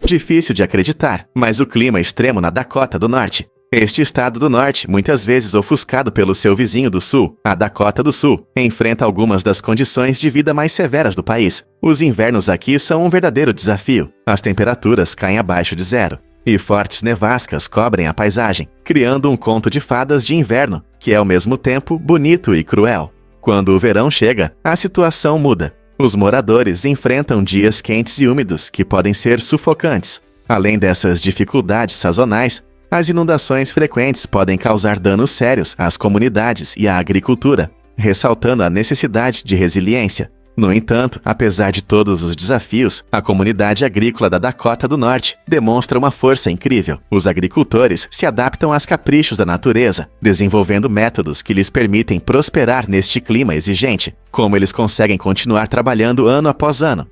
Difícil de acreditar, mas o clima extremo na Dakota do Norte. Este estado do norte, muitas vezes ofuscado pelo seu vizinho do sul, a Dakota do Sul, enfrenta algumas das condições de vida mais severas do país. Os invernos aqui são um verdadeiro desafio. As temperaturas caem abaixo de zero, e fortes nevascas cobrem a paisagem, criando um conto de fadas de inverno, que é ao mesmo tempo bonito e cruel. Quando o verão chega, a situação muda. Os moradores enfrentam dias quentes e úmidos que podem ser sufocantes. Além dessas dificuldades sazonais, as inundações frequentes podem causar danos sérios às comunidades e à agricultura, ressaltando a necessidade de resiliência. No entanto, apesar de todos os desafios, a comunidade agrícola da Dakota do Norte demonstra uma força incrível. Os agricultores se adaptam aos caprichos da natureza, desenvolvendo métodos que lhes permitem prosperar neste clima exigente. Como eles conseguem continuar trabalhando ano após ano?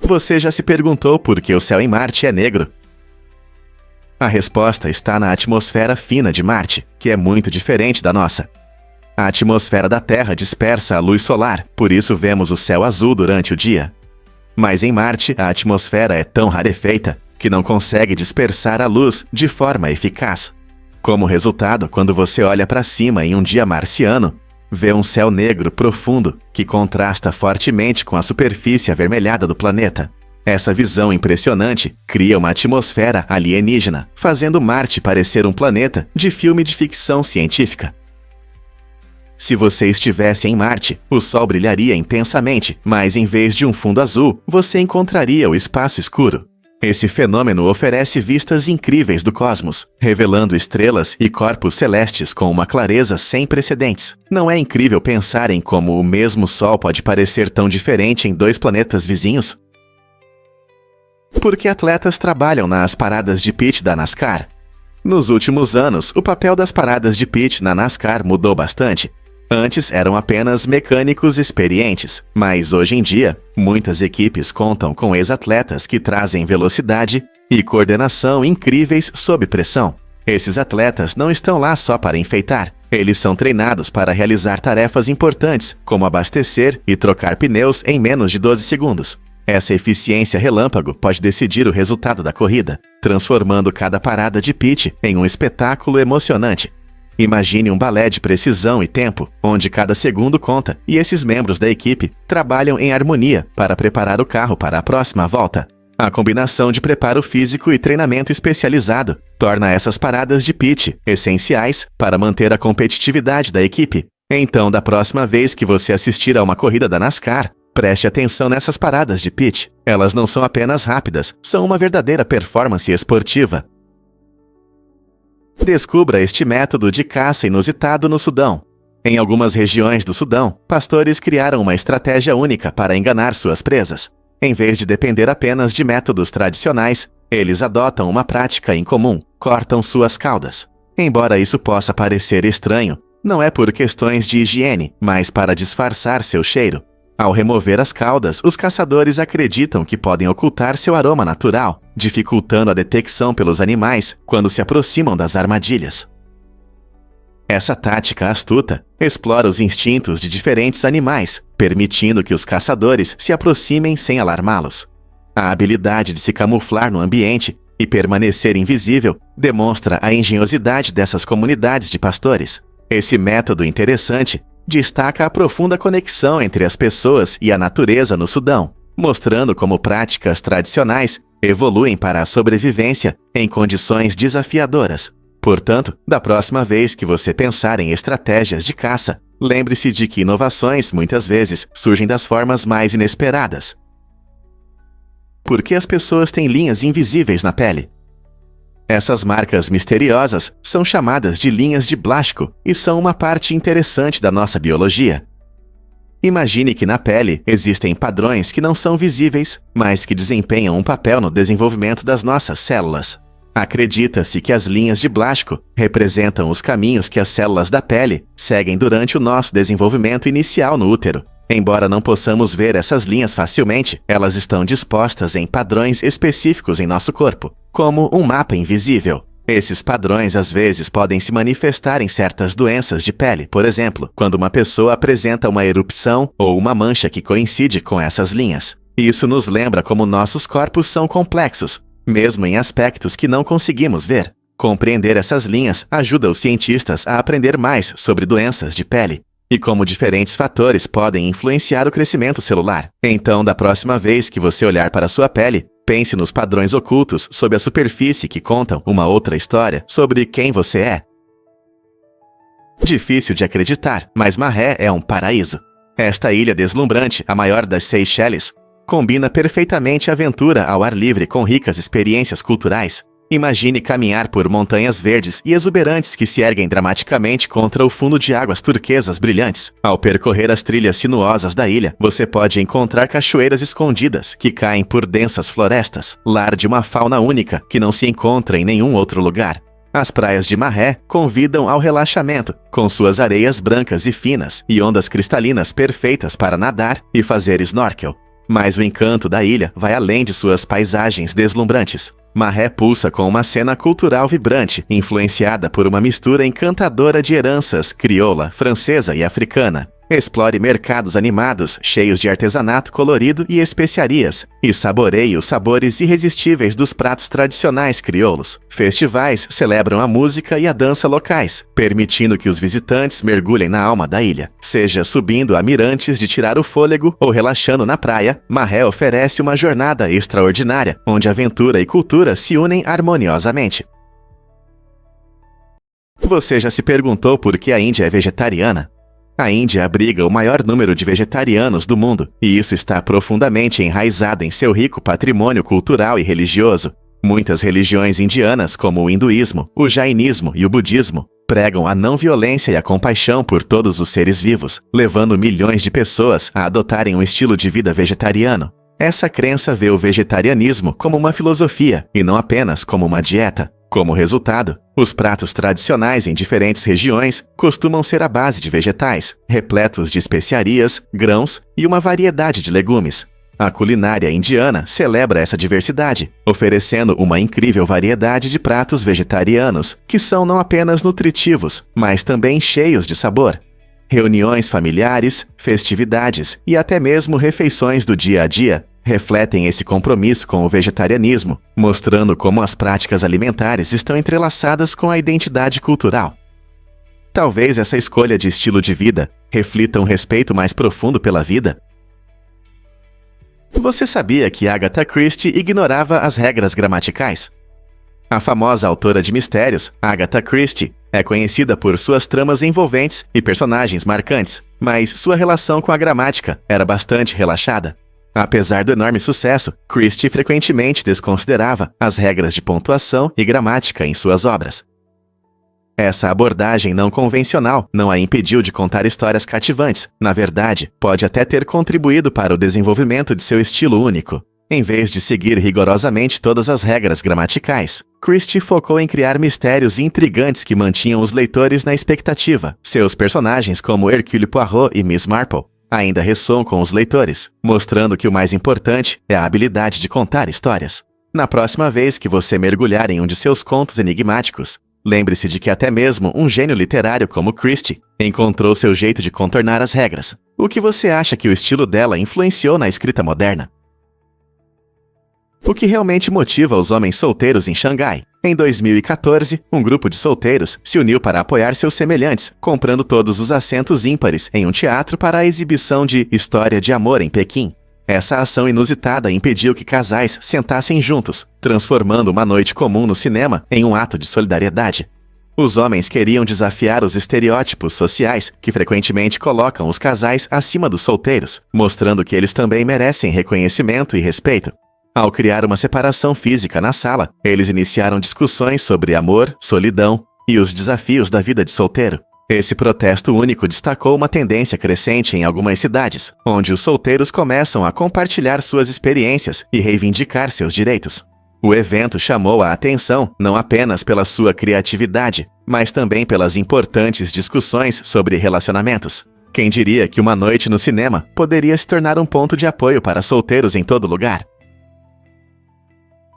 Você já se perguntou por que o céu em Marte é negro? A resposta está na atmosfera fina de Marte, que é muito diferente da nossa. A atmosfera da Terra dispersa a luz solar, por isso vemos o céu azul durante o dia. Mas em Marte, a atmosfera é tão rarefeita que não consegue dispersar a luz de forma eficaz. Como resultado, quando você olha para cima em um dia marciano, vê um céu negro profundo que contrasta fortemente com a superfície avermelhada do planeta. Essa visão impressionante cria uma atmosfera alienígena, fazendo Marte parecer um planeta de filme de ficção científica. Se você estivesse em Marte, o Sol brilharia intensamente, mas em vez de um fundo azul, você encontraria o espaço escuro. Esse fenômeno oferece vistas incríveis do cosmos, revelando estrelas e corpos celestes com uma clareza sem precedentes. Não é incrível pensar em como o mesmo Sol pode parecer tão diferente em dois planetas vizinhos? Por que atletas trabalham nas paradas de pit da NASCAR? Nos últimos anos, o papel das paradas de pit na NASCAR mudou bastante. Antes eram apenas mecânicos experientes, mas hoje em dia, muitas equipes contam com ex-atletas que trazem velocidade e coordenação incríveis sob pressão. Esses atletas não estão lá só para enfeitar, eles são treinados para realizar tarefas importantes, como abastecer e trocar pneus em menos de 12 segundos. Essa eficiência relâmpago pode decidir o resultado da corrida, transformando cada parada de pit em um espetáculo emocionante. Imagine um balé de precisão e tempo, onde cada segundo conta, e esses membros da equipe trabalham em harmonia para preparar o carro para a próxima volta. A combinação de preparo físico e treinamento especializado torna essas paradas de pit essenciais para manter a competitividade da equipe. Então, da próxima vez que você assistir a uma corrida da NASCAR, preste atenção nessas paradas de pit. Elas não são apenas rápidas, são uma verdadeira performance esportiva. Descubra este método de caça inusitado no Sudão. Em algumas regiões do Sudão, pastores criaram uma estratégia única para enganar suas presas. Em vez de depender apenas de métodos tradicionais, eles adotam uma prática incomum: cortam suas caudas. Embora isso possa parecer estranho, não é por questões de higiene, mas para disfarçar seu cheiro. Ao remover as caudas, os caçadores acreditam que podem ocultar seu aroma natural, dificultando a detecção pelos animais quando se aproximam das armadilhas. Essa tática astuta explora os instintos de diferentes animais, permitindo que os caçadores se aproximem sem alarmá-los. A habilidade de se camuflar no ambiente e permanecer invisível demonstra a engenhosidade dessas comunidades de pastores. Esse método interessante destaca a profunda conexão entre as pessoas e a natureza no Sudão, mostrando como práticas tradicionais evoluem para a sobrevivência em condições desafiadoras. Portanto, da próxima vez que você pensar em estratégias de caça, lembre-se de que inovações muitas vezes surgem das formas mais inesperadas. Por que as pessoas têm linhas invisíveis na pele? Essas marcas misteriosas são chamadas de linhas de Blasco e são uma parte interessante da nossa biologia. Imagine que na pele existem padrões que não são visíveis, mas que desempenham um papel no desenvolvimento das nossas células. Acredita-se que as linhas de Blasco representam os caminhos que as células da pele seguem durante o nosso desenvolvimento inicial no útero. Embora não possamos ver essas linhas facilmente, elas estão dispostas em padrões específicos em nosso corpo, como um mapa invisível. Esses padrões às vezes podem se manifestar em certas doenças de pele, por exemplo, quando uma pessoa apresenta uma erupção ou uma mancha que coincide com essas linhas. Isso nos lembra como nossos corpos são complexos, mesmo em aspectos que não conseguimos ver. Compreender essas linhas ajuda os cientistas a aprender mais sobre doenças de pele e como diferentes fatores podem influenciar o crescimento celular. Então, da próxima vez que você olhar para a sua pele, pense nos padrões ocultos sob a superfície que contam uma outra história sobre quem você é. Difícil de acreditar, mas Mahé é um paraíso. Esta ilha deslumbrante, a maior das Seychelles, combina perfeitamente a aventura ao ar livre com ricas experiências culturais. Imagine caminhar por montanhas verdes e exuberantes que se erguem dramaticamente contra o fundo de águas turquesas brilhantes. Ao percorrer as trilhas sinuosas da ilha, você pode encontrar cachoeiras escondidas que caem por densas florestas, lar de uma fauna única que não se encontra em nenhum outro lugar. As praias de Mahé convidam ao relaxamento, com suas areias brancas e finas e ondas cristalinas perfeitas para nadar e fazer snorkel. Mas o encanto da ilha vai além de suas paisagens deslumbrantes. Mahé pulsa com uma cena cultural vibrante, influenciada por uma mistura encantadora de heranças crioula, francesa e africana. Explore mercados animados, cheios de artesanato colorido e especiarias, e saboreie os sabores irresistíveis dos pratos tradicionais crioulos. Festivais celebram a música e a dança locais, permitindo que os visitantes mergulhem na alma da ilha. Seja subindo a mirantes de tirar o fôlego ou relaxando na praia, Mahé oferece uma jornada extraordinária, onde aventura e cultura se unem harmoniosamente. Você já se perguntou por que a Índia é vegetariana? A Índia abriga o maior número de vegetarianos do mundo, e isso está profundamente enraizado em seu rico patrimônio cultural e religioso. Muitas religiões indianas, como o hinduísmo, o jainismo e o budismo, pregam a não violência e a compaixão por todos os seres vivos, levando milhões de pessoas a adotarem um estilo de vida vegetariano. Essa crença vê o vegetarianismo como uma filosofia e não apenas como uma dieta. Como resultado, os pratos tradicionais em diferentes regiões costumam ser à base de vegetais, repletos de especiarias, grãos e uma variedade de legumes. A culinária indiana celebra essa diversidade, oferecendo uma incrível variedade de pratos vegetarianos, que são não apenas nutritivos, mas também cheios de sabor. Reuniões familiares, festividades e até mesmo refeições do dia a dia refletem esse compromisso com o vegetarianismo, mostrando como as práticas alimentares estão entrelaçadas com a identidade cultural. Talvez essa escolha de estilo de vida reflita um respeito mais profundo pela vida. Você sabia que Agatha Christie ignorava as regras gramaticais? A famosa autora de mistérios, Agatha Christie, é conhecida por suas tramas envolventes e personagens marcantes, mas sua relação com a gramática era bastante relaxada. Apesar do enorme sucesso, Christie frequentemente desconsiderava as regras de pontuação e gramática em suas obras. Essa abordagem não convencional não a impediu de contar histórias cativantes. Na verdade, pode até ter contribuído para o desenvolvimento de seu estilo único. Em vez de seguir rigorosamente todas as regras gramaticais, Christie focou em criar mistérios intrigantes que mantinham os leitores na expectativa. Seus personagens, como Hercule Poirot e Miss Marple, ainda ressoam com os leitores, mostrando que o mais importante é a habilidade de contar histórias. Na próxima vez que você mergulhar em um de seus contos enigmáticos, lembre-se de que até mesmo um gênio literário como Christie encontrou seu jeito de contornar as regras. O que você acha que o estilo dela influenciou na escrita moderna? O que realmente motiva os homens solteiros em Xangai? Em 2014, um grupo de solteiros se uniu para apoiar seus semelhantes, comprando todos os assentos ímpares em um teatro para a exibição de História de Amor em Pequim. Essa ação inusitada impediu que casais sentassem juntos, transformando uma noite comum no cinema em um ato de solidariedade. Os homens queriam desafiar os estereótipos sociais que frequentemente colocam os casais acima dos solteiros, mostrando que eles também merecem reconhecimento e respeito. Ao criar uma separação física na sala, eles iniciaram discussões sobre amor, solidão e os desafios da vida de solteiro. Esse protesto único destacou uma tendência crescente em algumas cidades, onde os solteiros começam a compartilhar suas experiências e reivindicar seus direitos. O evento chamou a atenção não apenas pela sua criatividade, mas também pelas importantes discussões sobre relacionamentos. Quem diria que uma noite no cinema poderia se tornar um ponto de apoio para solteiros em todo lugar?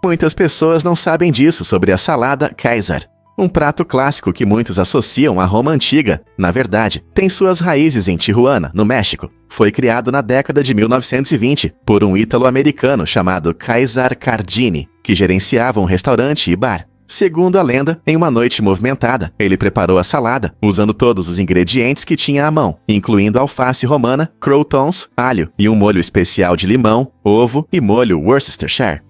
Muitas pessoas não sabem disso sobre a salada Caesar. Um prato clássico que muitos associam à Roma antiga, na verdade, tem suas raízes em Tijuana, no México. Foi criado na década de 1920 por um ítalo-americano chamado Caesar Cardini, que gerenciava um restaurante e bar. Segundo a lenda, em uma noite movimentada, ele preparou a salada, usando todos os ingredientes que tinha à mão, incluindo alface romana, croutons, alho e um molho especial de limão, ovo e molho Worcestershire.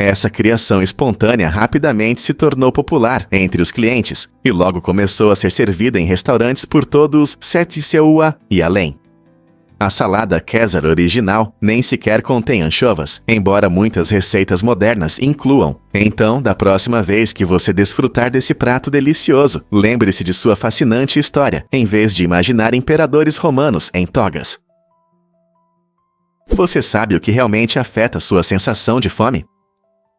Essa criação espontânea rapidamente se tornou popular entre os clientes e logo começou a ser servida em restaurantes por todos Setseua e além. A salada Caesar original nem sequer contém anchovas, embora muitas receitas modernas incluam. Então, da próxima vez que você desfrutar desse prato delicioso, lembre-se de sua fascinante história, em vez de imaginar imperadores romanos em togas. Você sabe o que realmente afeta sua sensação de fome?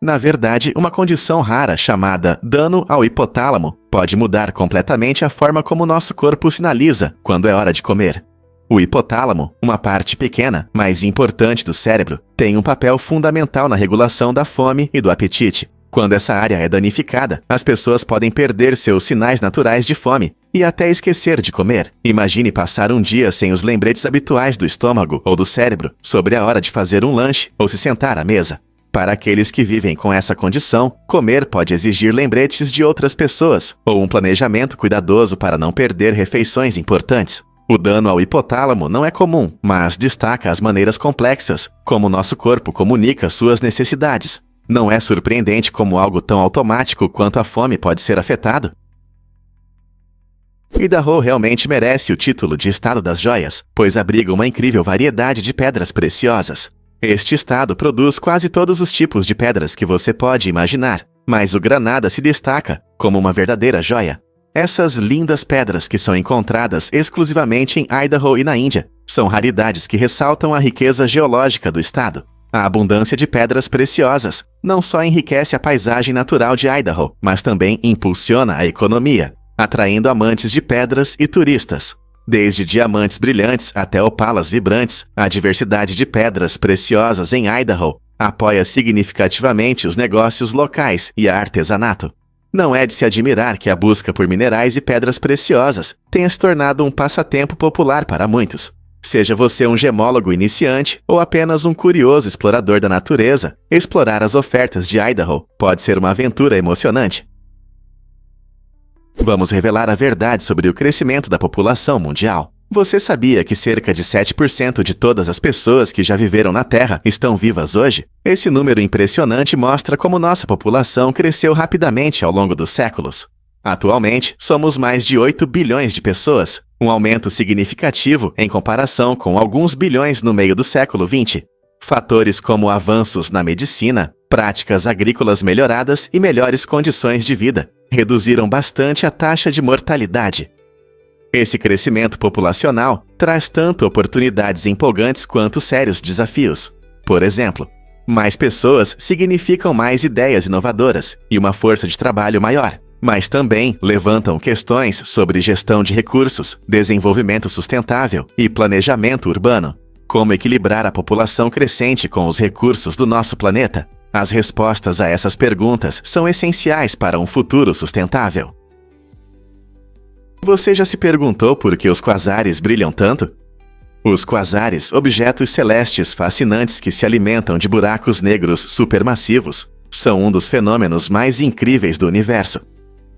Na verdade, uma condição rara chamada dano ao hipotálamo pode mudar completamente a forma como nosso corpo sinaliza quando é hora de comer. O hipotálamo, uma parte pequena, mas importante do cérebro, tem um papel fundamental na regulação da fome e do apetite. Quando essa área é danificada, as pessoas podem perder seus sinais naturais de fome e até esquecer de comer. Imagine passar um dia sem os lembretes habituais do estômago ou do cérebro sobre a hora de fazer um lanche ou se sentar à mesa. Para aqueles que vivem com essa condição, comer pode exigir lembretes de outras pessoas ou um planejamento cuidadoso para não perder refeições importantes. O dano ao hipotálamo não é comum, mas destaca as maneiras complexas como nosso corpo comunica suas necessidades. Não é surpreendente como algo tão automático quanto a fome pode ser afetado? Idaho realmente merece o título de Estado das Joias, pois abriga uma incrível variedade de pedras preciosas. Este estado produz quase todos os tipos de pedras que você pode imaginar, mas o granada se destaca como uma verdadeira joia. Essas lindas pedras que são encontradas exclusivamente em Idaho e na Índia são raridades que ressaltam a riqueza geológica do estado. A abundância de pedras preciosas não só enriquece a paisagem natural de Idaho, mas também impulsiona a economia, atraindo amantes de pedras e turistas. Desde diamantes brilhantes até opalas vibrantes, a diversidade de pedras preciosas em Idaho apoia significativamente os negócios locais e artesanato. Não é de se admirar que a busca por minerais e pedras preciosas tenha se tornado um passatempo popular para muitos. Seja você um gemólogo iniciante ou apenas um curioso explorador da natureza, explorar as ofertas de Idaho pode ser uma aventura emocionante. Vamos revelar a verdade sobre o crescimento da população mundial. Você sabia que cerca de 7% de todas as pessoas que já viveram na Terra estão vivas hoje? Esse número impressionante mostra como nossa população cresceu rapidamente ao longo dos séculos. Atualmente, somos mais de 8 bilhões de pessoas, um aumento significativo em comparação com alguns bilhões no meio do século XX. Fatores como avanços na medicina, práticas agrícolas melhoradas e melhores condições de vida reduziram bastante a taxa de mortalidade. Esse crescimento populacional traz tanto oportunidades empolgantes quanto sérios desafios. Por exemplo, mais pessoas significam mais ideias inovadoras e uma força de trabalho maior, mas também levantam questões sobre gestão de recursos, desenvolvimento sustentável e planejamento urbano. Como equilibrar a população crescente com os recursos do nosso planeta? As respostas a essas perguntas são essenciais para um futuro sustentável. Você já se perguntou por que os quasares brilham tanto? Os quasares, objetos celestes fascinantes que se alimentam de buracos negros supermassivos, são um dos fenômenos mais incríveis do universo.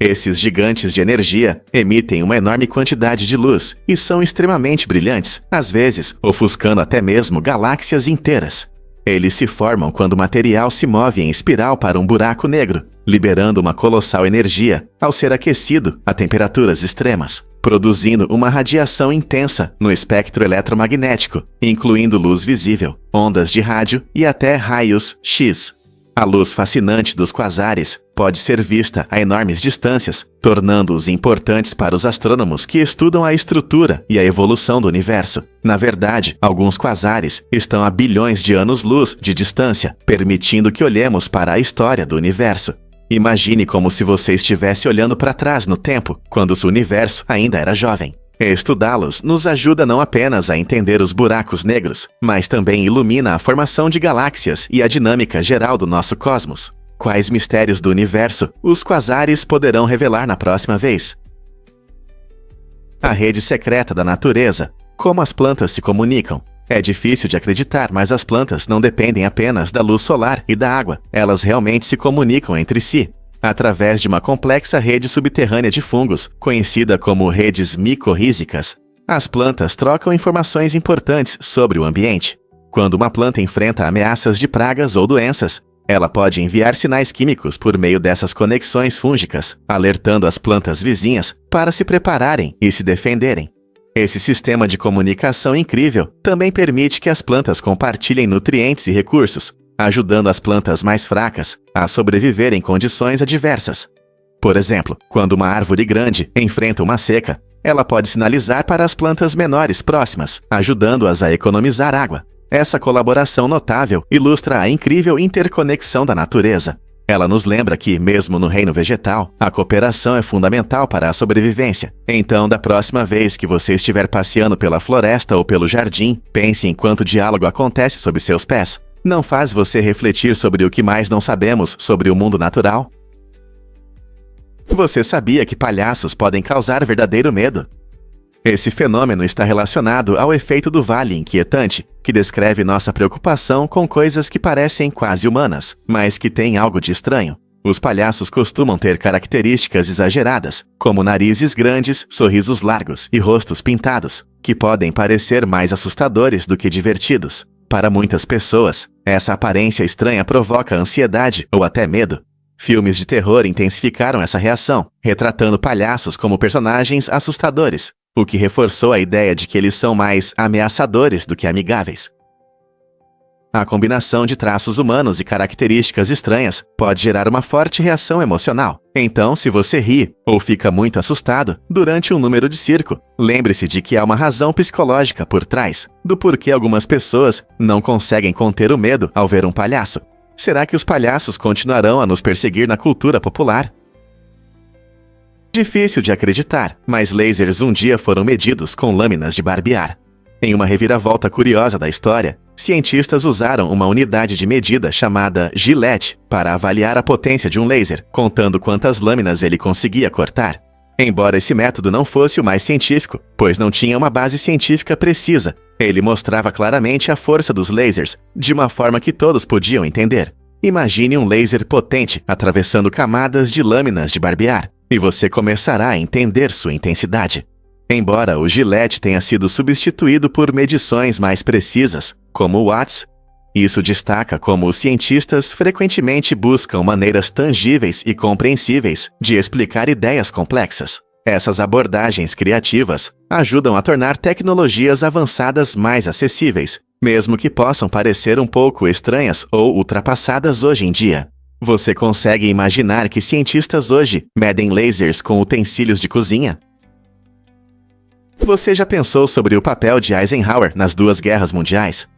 Esses gigantes de energia emitem uma enorme quantidade de luz e são extremamente brilhantes, às vezes ofuscando até mesmo galáxias inteiras. Eles se formam quando o material se move em espiral para um buraco negro, liberando uma colossal energia ao ser aquecido a temperaturas extremas, produzindo uma radiação intensa no espectro eletromagnético, incluindo luz visível, ondas de rádio e até raios X. A luz fascinante dos quasares pode ser vista a enormes distâncias, tornando-os importantes para os astrônomos que estudam a estrutura e a evolução do universo. Na verdade, alguns quasares estão a bilhões de anos-luz de distância, permitindo que olhemos para a história do universo. Imagine como se você estivesse olhando para trás no tempo, quando o universo ainda era jovem. Estudá-los nos ajuda não apenas a entender os buracos negros, mas também ilumina a formação de galáxias e a dinâmica geral do nosso cosmos. Quais mistérios do universo os quasares poderão revelar na próxima vez? A rede secreta da natureza. Como as plantas se comunicam? É difícil de acreditar, mas as plantas não dependem apenas da luz solar e da água. Elas realmente se comunicam entre si, através de uma complexa rede subterrânea de fungos, conhecida como redes micorrízicas. As plantas trocam informações importantes sobre o ambiente. Quando uma planta enfrenta ameaças de pragas ou doenças, ela pode enviar sinais químicos por meio dessas conexões fúngicas, alertando as plantas vizinhas para se prepararem e se defenderem. Esse sistema de comunicação incrível também permite que as plantas compartilhem nutrientes e recursos, ajudando as plantas mais fracas a sobreviver em condições adversas. Por exemplo, quando uma árvore grande enfrenta uma seca, ela pode sinalizar para as plantas menores próximas, ajudando-as a economizar água. Essa colaboração notável ilustra a incrível interconexão da natureza. Ela nos lembra que, mesmo no reino vegetal, a cooperação é fundamental para a sobrevivência. Então, da próxima vez que você estiver passeando pela floresta ou pelo jardim, pense em quanto diálogo acontece sob seus pés. Não faz você refletir sobre o que mais não sabemos sobre o mundo natural? Você sabia que palhaços podem causar verdadeiro medo? Esse fenômeno está relacionado ao efeito do vale inquietante, que descreve nossa preocupação com coisas que parecem quase humanas, mas que têm algo de estranho. Os palhaços costumam ter características exageradas, como narizes grandes, sorrisos largos e rostos pintados, que podem parecer mais assustadores do que divertidos. Para muitas pessoas, essa aparência estranha provoca ansiedade ou até medo. Filmes de terror intensificaram essa reação, retratando palhaços como personagens assustadores, o que reforçou a ideia de que eles são mais ameaçadores do que amigáveis. A combinação de traços humanos e características estranhas pode gerar uma forte reação emocional. Então, se você ri ou fica muito assustado durante um número de circo, lembre-se de que há uma razão psicológica por trás do porquê algumas pessoas não conseguem conter o medo ao ver um palhaço. Será que os palhaços continuarão a nos perseguir na cultura popular? Difícil de acreditar, mas lasers um dia foram medidos com lâminas de barbear. Em uma reviravolta curiosa da história, cientistas usaram uma unidade de medida chamada Gillette para avaliar a potência de um laser, contando quantas lâminas ele conseguia cortar. Embora esse método não fosse o mais científico, pois não tinha uma base científica precisa, ele mostrava claramente a força dos lasers, de uma forma que todos podiam entender. Imagine um laser potente atravessando camadas de lâminas de barbear, e você começará a entender sua intensidade. Embora o Gillette tenha sido substituído por medições mais precisas, como o watts, isso destaca como os cientistas frequentemente buscam maneiras tangíveis e compreensíveis de explicar ideias complexas. Essas abordagens criativas ajudam a tornar tecnologias avançadas mais acessíveis, mesmo que possam parecer um pouco estranhas ou ultrapassadas hoje em dia. Você consegue imaginar que cientistas hoje medem lasers com utensílios de cozinha? Você já pensou sobre o papel de Eisenhower nas duas guerras mundiais?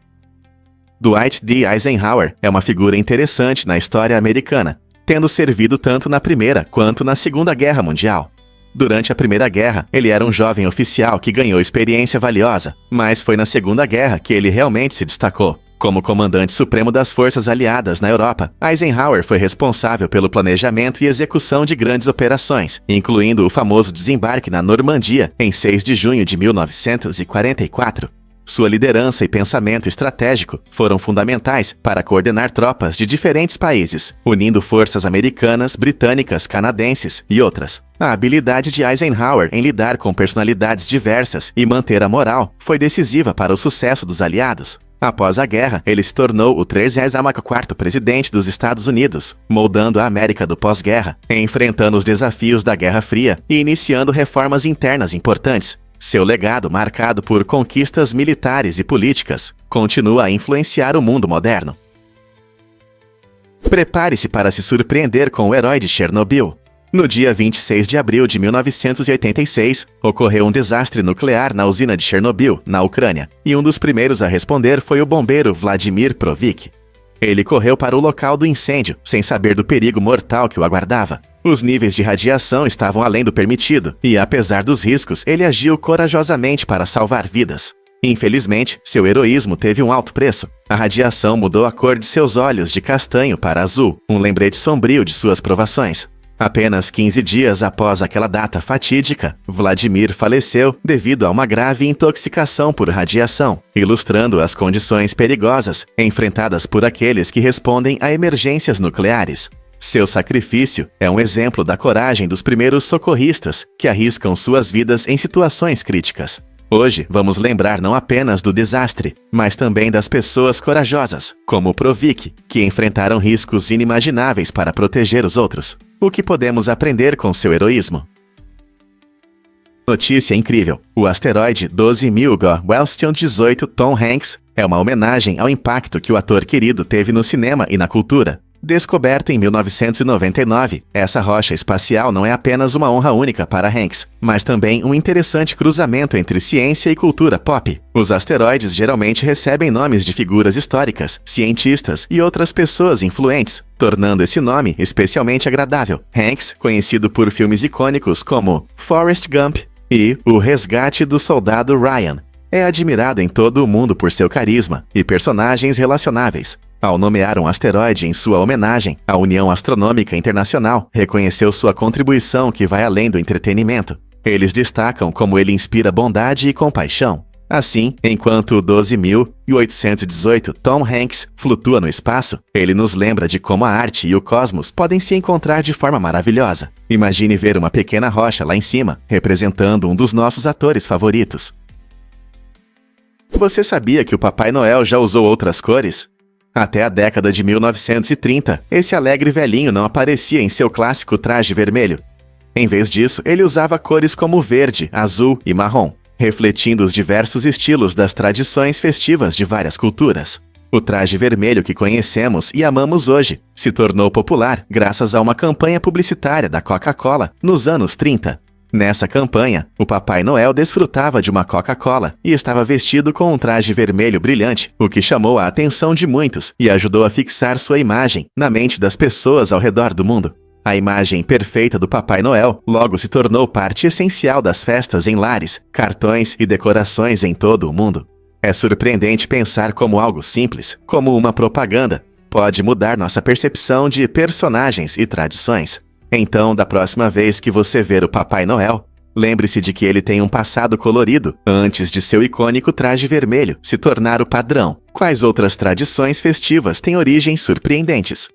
Dwight D. Eisenhower é uma figura interessante na história americana, tendo servido tanto na Primeira quanto na Segunda Guerra Mundial. Durante a Primeira Guerra, ele era um jovem oficial que ganhou experiência valiosa, mas foi na Segunda Guerra que ele realmente se destacou. Como comandante supremo das forças aliadas na Europa, Eisenhower foi responsável pelo planejamento e execução de grandes operações, incluindo o famoso desembarque na Normandia em 6 de junho de 1944. Sua liderança e pensamento estratégico foram fundamentais para coordenar tropas de diferentes países, unindo forças americanas, britânicas, canadenses e outras. A habilidade de Eisenhower em lidar com personalidades diversas e manter a moral foi decisiva para o sucesso dos aliados. Após a guerra, ele se tornou o 34º presidente dos Estados Unidos, moldando a América do pós-guerra, enfrentando os desafios da Guerra Fria e iniciando reformas internas importantes. Seu legado, marcado por conquistas militares e políticas, continua a influenciar o mundo moderno. Prepare-se para se surpreender com o herói de Chernobyl. No dia 26 de abril de 1986, ocorreu um desastre nuclear na usina de Chernobyl, na Ucrânia, e um dos primeiros a responder foi o bombeiro Vladimir Provik. Ele correu para o local do incêndio, sem saber do perigo mortal que o aguardava. Os níveis de radiação estavam além do permitido, e apesar dos riscos, ele agiu corajosamente para salvar vidas. Infelizmente, seu heroísmo teve um alto preço. A radiação mudou a cor de seus olhos de castanho para azul, um lembrete sombrio de suas provações. Apenas 15 dias após aquela data fatídica, Vladimir faleceu devido a uma grave intoxicação por radiação, ilustrando as condições perigosas enfrentadas por aqueles que respondem a emergências nucleares. Seu sacrifício é um exemplo da coragem dos primeiros socorristas que arriscam suas vidas em situações críticas. Hoje, vamos lembrar não apenas do desastre, mas também das pessoas corajosas, como Provik, que enfrentaram riscos inimagináveis para proteger os outros. O que podemos aprender com seu heroísmo? Notícia incrível! O asteroide 12.000 Wellston 18 Tom Hanks é uma homenagem ao impacto que o ator querido teve no cinema e na cultura. Descoberto em 1999, essa rocha espacial não é apenas uma honra única para Hanks, mas também um interessante cruzamento entre ciência e cultura pop. Os asteroides geralmente recebem nomes de figuras históricas, cientistas e outras pessoas influentes, tornando esse nome especialmente agradável. Hanks, conhecido por filmes icônicos como Forrest Gump e O Resgate do Soldado Ryan, é admirado em todo o mundo por seu carisma e personagens relacionáveis. Ao nomear um asteroide em sua homenagem, a União Astronômica Internacional reconheceu sua contribuição que vai além do entretenimento. Eles destacam como ele inspira bondade e compaixão. Assim, enquanto o 12.818 Tom Hanks flutua no espaço, ele nos lembra de como a arte e o cosmos podem se encontrar de forma maravilhosa. Imagine ver uma pequena rocha lá em cima, representando um dos nossos atores favoritos. Você sabia que o Papai Noel já usou outras cores? Até a década de 1930, esse alegre velhinho não aparecia em seu clássico traje vermelho. Em vez disso, ele usava cores como verde, azul e marrom, refletindo os diversos estilos das tradições festivas de várias culturas. O traje vermelho que conhecemos e amamos hoje se tornou popular graças a uma campanha publicitária da Coca-Cola nos anos 30. Nessa campanha, o Papai Noel desfrutava de uma Coca-Cola e estava vestido com um traje vermelho brilhante, o que chamou a atenção de muitos e ajudou a fixar sua imagem na mente das pessoas ao redor do mundo. A imagem perfeita do Papai Noel logo se tornou parte essencial das festas em lares, cartões e decorações em todo o mundo. É surpreendente pensar como algo simples, como uma propaganda, pode mudar nossa percepção de personagens e tradições. Então, da próxima vez que você ver o Papai Noel, lembre-se de que ele tem um passado colorido antes de seu icônico traje vermelho se tornar o padrão. Quais outras tradições festivas têm origens surpreendentes?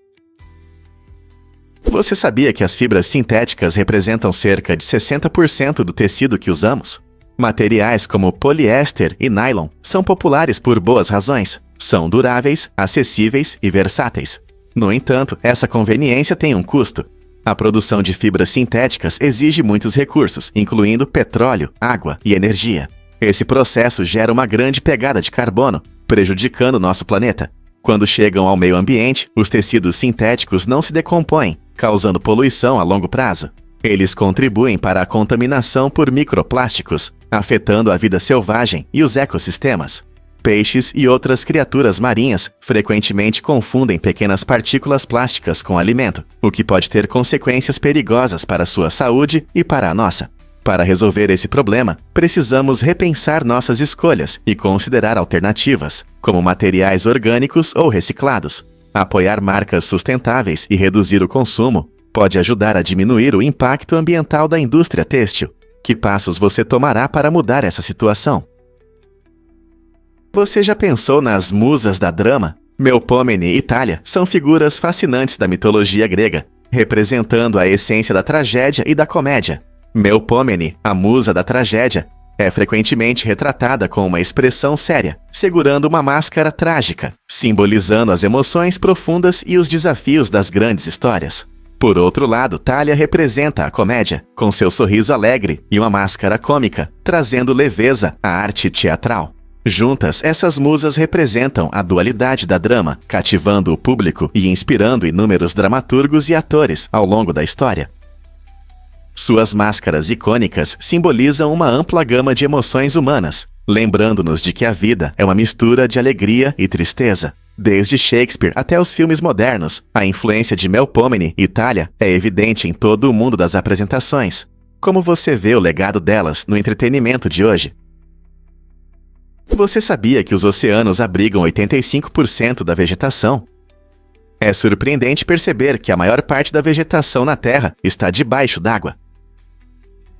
Você sabia que as fibras sintéticas representam cerca de 60% do tecido que usamos? Materiais como poliéster e nylon são populares por boas razões. São duráveis, acessíveis e versáteis. No entanto, essa conveniência tem um custo. A produção de fibras sintéticas exige muitos recursos, incluindo petróleo, água e energia. Esse processo gera uma grande pegada de carbono, prejudicando nosso planeta. Quando chegam ao meio ambiente, os tecidos sintéticos não se decompõem, causando poluição a longo prazo. Eles contribuem para a contaminação por microplásticos, afetando a vida selvagem e os ecossistemas. Peixes e outras criaturas marinhas frequentemente confundem pequenas partículas plásticas com alimento, o que pode ter consequências perigosas para a sua saúde e para a nossa. Para resolver esse problema, precisamos repensar nossas escolhas e considerar alternativas, como materiais orgânicos ou reciclados. Apoiar marcas sustentáveis e reduzir o consumo pode ajudar a diminuir o impacto ambiental da indústria têxtil. Que passos você tomará para mudar essa situação? Você já pensou nas musas da drama? Melpomene e Thalia são figuras fascinantes da mitologia grega, representando a essência da tragédia e da comédia. Melpomene, a musa da tragédia, é frequentemente retratada com uma expressão séria, segurando uma máscara trágica, simbolizando as emoções profundas e os desafios das grandes histórias. Por outro lado, Thalia representa a comédia, com seu sorriso alegre e uma máscara cômica, trazendo leveza à arte teatral. Juntas, essas musas representam a dualidade da drama, cativando o público e inspirando inúmeros dramaturgos e atores ao longo da história. Suas máscaras icônicas simbolizam uma ampla gama de emoções humanas, lembrando-nos de que a vida é uma mistura de alegria e tristeza. Desde Shakespeare até os filmes modernos, a influência de Melpomene e Thalia é evidente em todo o mundo das apresentações. Como você vê o legado delas no entretenimento de hoje? Você sabia que os oceanos abrigam 85% da vegetação? É surpreendente perceber que a maior parte da vegetação na Terra está debaixo d'água.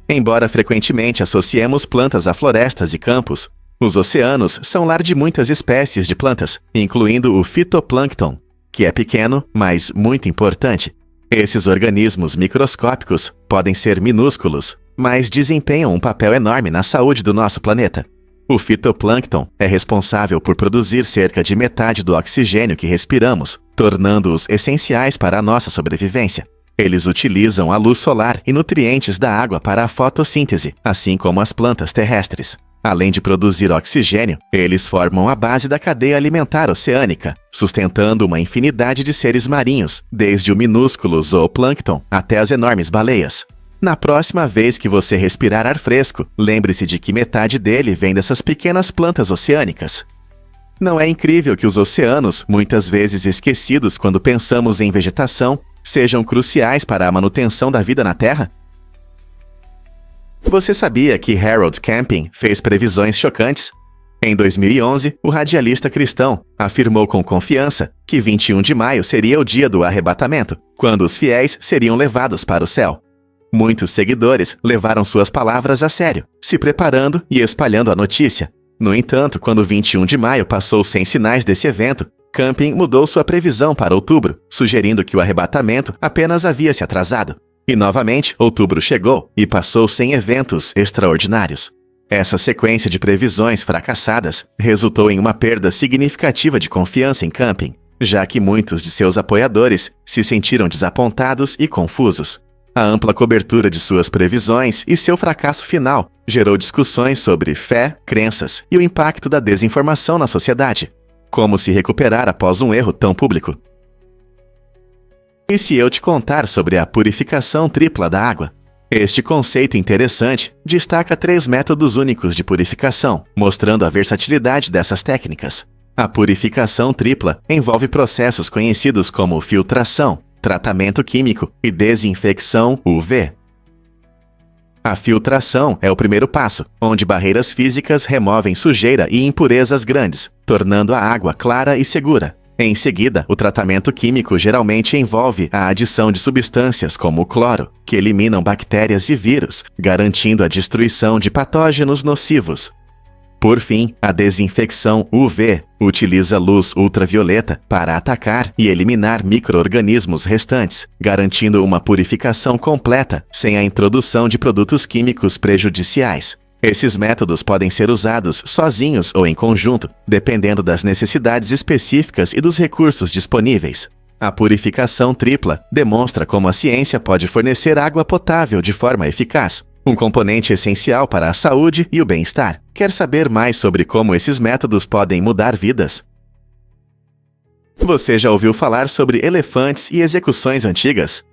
Embora frequentemente associemos plantas a florestas e campos, os oceanos são lar de muitas espécies de plantas, incluindo o fitoplâncton, que é pequeno, mas muito importante. Esses organismos microscópicos podem ser minúsculos, mas desempenham um papel enorme na saúde do nosso planeta. O fitoplâncton é responsável por produzir cerca de metade do oxigênio que respiramos, tornando-os essenciais para a nossa sobrevivência. Eles utilizam a luz solar e nutrientes da água para a fotossíntese, assim como as plantas terrestres. Além de produzir oxigênio, eles formam a base da cadeia alimentar oceânica, sustentando uma infinidade de seres marinhos, desde o minúsculo zooplâncton até as enormes baleias. Na próxima vez que você respirar ar fresco, lembre-se de que metade dele vem dessas pequenas plantas oceânicas. Não é incrível que os oceanos, muitas vezes esquecidos quando pensamos em vegetação, sejam cruciais para a manutenção da vida na Terra? Você sabia que Harold Camping fez previsões chocantes? Em 2011, o radialista cristão afirmou com confiança que 21 de maio seria o dia do arrebatamento, quando os fiéis seriam levados para o céu. Muitos seguidores levaram suas palavras a sério, se preparando e espalhando a notícia. No entanto, quando 21 de maio passou sem sinais desse evento, Camping mudou sua previsão para outubro, sugerindo que o arrebatamento apenas havia se atrasado. E novamente, outubro chegou e passou sem eventos extraordinários. Essa sequência de previsões fracassadas resultou em uma perda significativa de confiança em Camping, já que muitos de seus apoiadores se sentiram desapontados e confusos. A ampla cobertura de suas previsões e seu fracasso final gerou discussões sobre fé, crenças e o impacto da desinformação na sociedade. Como se recuperar após um erro tão público? E se eu te contar sobre a purificação tripla da água? Este conceito interessante destaca 3 métodos únicos de purificação, mostrando a versatilidade dessas técnicas. A purificação tripla envolve processos conhecidos como filtração, tratamento químico e desinfecção UV. A filtração é o primeiro passo, onde barreiras físicas removem sujeira e impurezas grandes, tornando a água clara e segura. Em seguida, o tratamento químico geralmente envolve a adição de substâncias como o cloro, que eliminam bactérias e vírus, garantindo a destruição de patógenos nocivos. Por fim, a desinfecção UV utiliza luz ultravioleta para atacar e eliminar micro-organismos restantes, garantindo uma purificação completa sem a introdução de produtos químicos prejudiciais. Esses métodos podem ser usados sozinhos ou em conjunto, dependendo das necessidades específicas e dos recursos disponíveis. A purificação tripla demonstra como a ciência pode fornecer água potável de forma eficaz, um componente essencial para a saúde e o bem-estar. Quer saber mais sobre como esses métodos podem mudar vidas? Você já ouviu falar sobre elefantes e execuções antigas?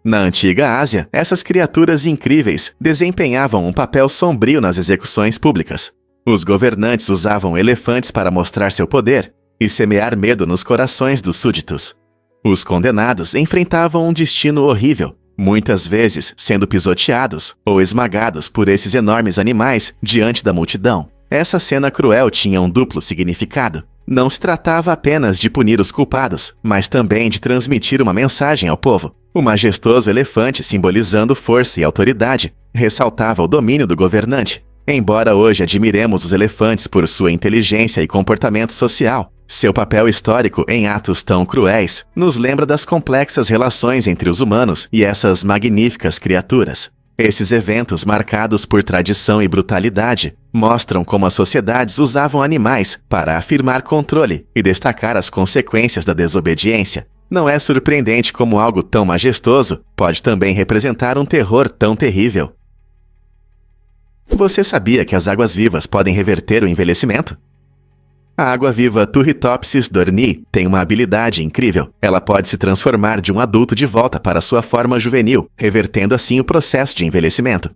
Na antiga Ásia, essas criaturas incríveis desempenhavam um papel sombrio nas execuções públicas. Os governantes usavam elefantes para mostrar seu poder e semear medo nos corações dos súditos. Os condenados enfrentavam um destino horrível, muitas vezes sendo pisoteados ou esmagados por esses enormes animais diante da multidão. Essa cena cruel tinha um duplo significado. Não se tratava apenas de punir os culpados, mas também de transmitir uma mensagem ao povo. O majestoso elefante, simbolizando força e autoridade, ressaltava o domínio do governante. Embora hoje admiremos os elefantes por sua inteligência e comportamento social, seu papel histórico em atos tão cruéis nos lembra das complexas relações entre os humanos e essas magníficas criaturas. Esses eventos, marcados por tradição e brutalidade, mostram como as sociedades usavam animais para afirmar controle e destacar as consequências da desobediência. Não é surpreendente como algo tão majestoso pode também representar um terror tão terrível. Você sabia que as águas-vivas podem reverter o envelhecimento? A água-viva Turritopsis dohrnii tem uma habilidade incrível. Ela pode se transformar de um adulto de volta para sua forma juvenil, revertendo assim o processo de envelhecimento.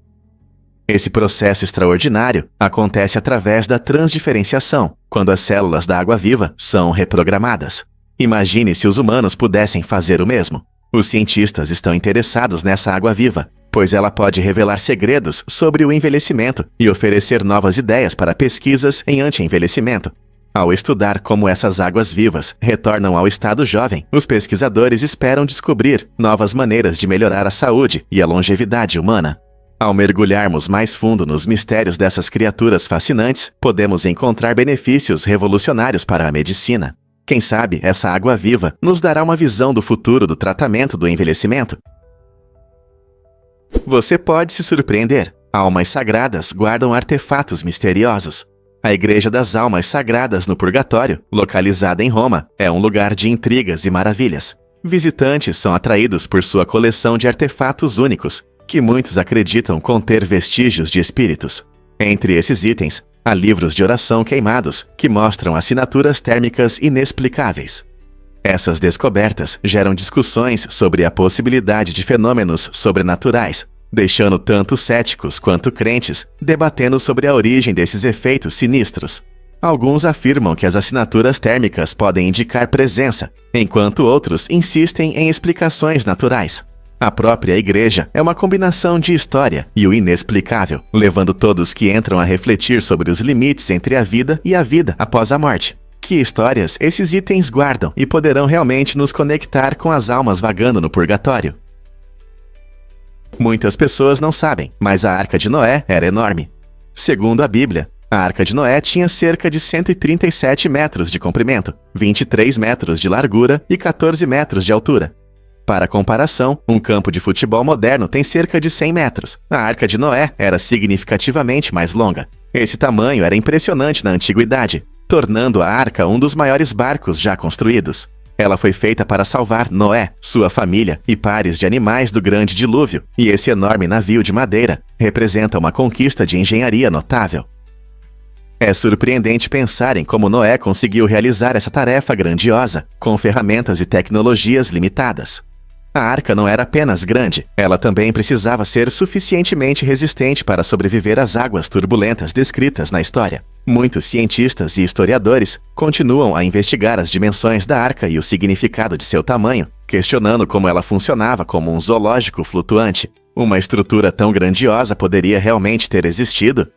Esse processo extraordinário acontece através da transdiferenciação, quando as células da água-viva são reprogramadas. Imagine se os humanos pudessem fazer o mesmo. Os cientistas estão interessados nessa água-viva, pois ela pode revelar segredos sobre o envelhecimento e oferecer novas ideias para pesquisas em anti-envelhecimento. Ao estudar como essas águas vivas retornam ao estado jovem, os pesquisadores esperam descobrir novas maneiras de melhorar a saúde e a longevidade humana. Ao mergulharmos mais fundo nos mistérios dessas criaturas fascinantes, podemos encontrar benefícios revolucionários para a medicina. Quem sabe essa água viva nos dará uma visão do futuro do tratamento do envelhecimento? Você pode se surpreender. Almas sagradas guardam artefatos misteriosos. A Igreja das Almas Sagradas no Purgatório, localizada em Roma, é um lugar de intrigas e maravilhas. Visitantes são atraídos por sua coleção de artefatos únicos, que muitos acreditam conter vestígios de espíritos. Entre esses itens, há livros de oração queimados, que mostram assinaturas térmicas inexplicáveis. Essas descobertas geram discussões sobre a possibilidade de fenômenos sobrenaturais, deixando tanto céticos quanto crentes debatendo sobre a origem desses efeitos sinistros. Alguns afirmam que as assinaturas térmicas podem indicar presença, enquanto outros insistem em explicações naturais. A própria igreja é uma combinação de história e o inexplicável, levando todos que entram a refletir sobre os limites entre a vida e a vida após a morte. Que histórias esses itens guardam e poderão realmente nos conectar com as almas vagando no purgatório? Muitas pessoas não sabem, mas a Arca de Noé era enorme. Segundo a Bíblia, a Arca de Noé tinha cerca de 137 metros de comprimento, 23 metros de largura e 14 metros de altura. Para comparação, um campo de futebol moderno tem cerca de 100 metros. A Arca de Noé era significativamente mais longa. Esse tamanho era impressionante na antiguidade, tornando a Arca um dos maiores barcos já construídos. Ela foi feita para salvar Noé, sua família e pares de animais do grande dilúvio, e esse enorme navio de madeira representa uma conquista de engenharia notável. É surpreendente pensar em como Noé conseguiu realizar essa tarefa grandiosa, com ferramentas e tecnologias limitadas. A arca não era apenas grande, ela também precisava ser suficientemente resistente para sobreviver às águas turbulentas descritas na história. Muitos cientistas e historiadores continuam a investigar as dimensões da arca e o significado de seu tamanho, questionando como ela funcionava como um zoológico flutuante. Uma estrutura tão grandiosa poderia realmente ter existido?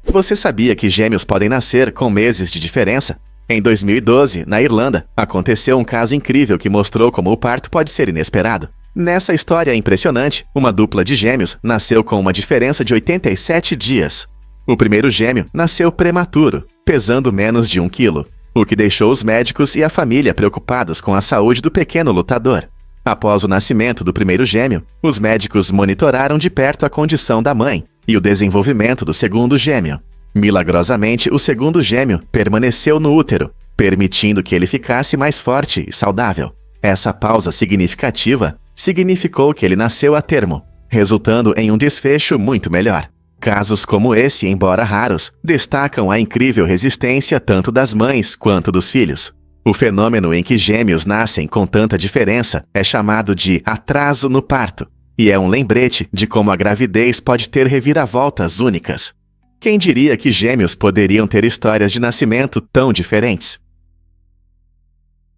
Você sabia que gêmeos podem nascer com meses de diferença? Em 2012, na Irlanda, aconteceu um caso incrível que mostrou como o parto pode ser inesperado. Nessa história impressionante, uma dupla de gêmeos nasceu com uma diferença de 87 dias. O primeiro gêmeo nasceu prematuro, pesando menos de 1 quilo, o que deixou os médicos e a família preocupados com a saúde do pequeno lutador. Após o nascimento do primeiro gêmeo, os médicos monitoraram de perto a condição da mãe e o desenvolvimento do segundo gêmeo. Milagrosamente, o segundo gêmeo permaneceu no útero, permitindo que ele ficasse mais forte e saudável. Essa pausa significativa significou que ele nasceu a termo, resultando em um desfecho muito melhor. Casos como esse, embora raros, destacam a incrível resistência tanto das mães quanto dos filhos. O fenômeno em que gêmeos nascem com tanta diferença é chamado de atraso no parto, e é um lembrete de como a gravidez pode ter reviravoltas únicas. Quem diria que gêmeos poderiam ter histórias de nascimento tão diferentes?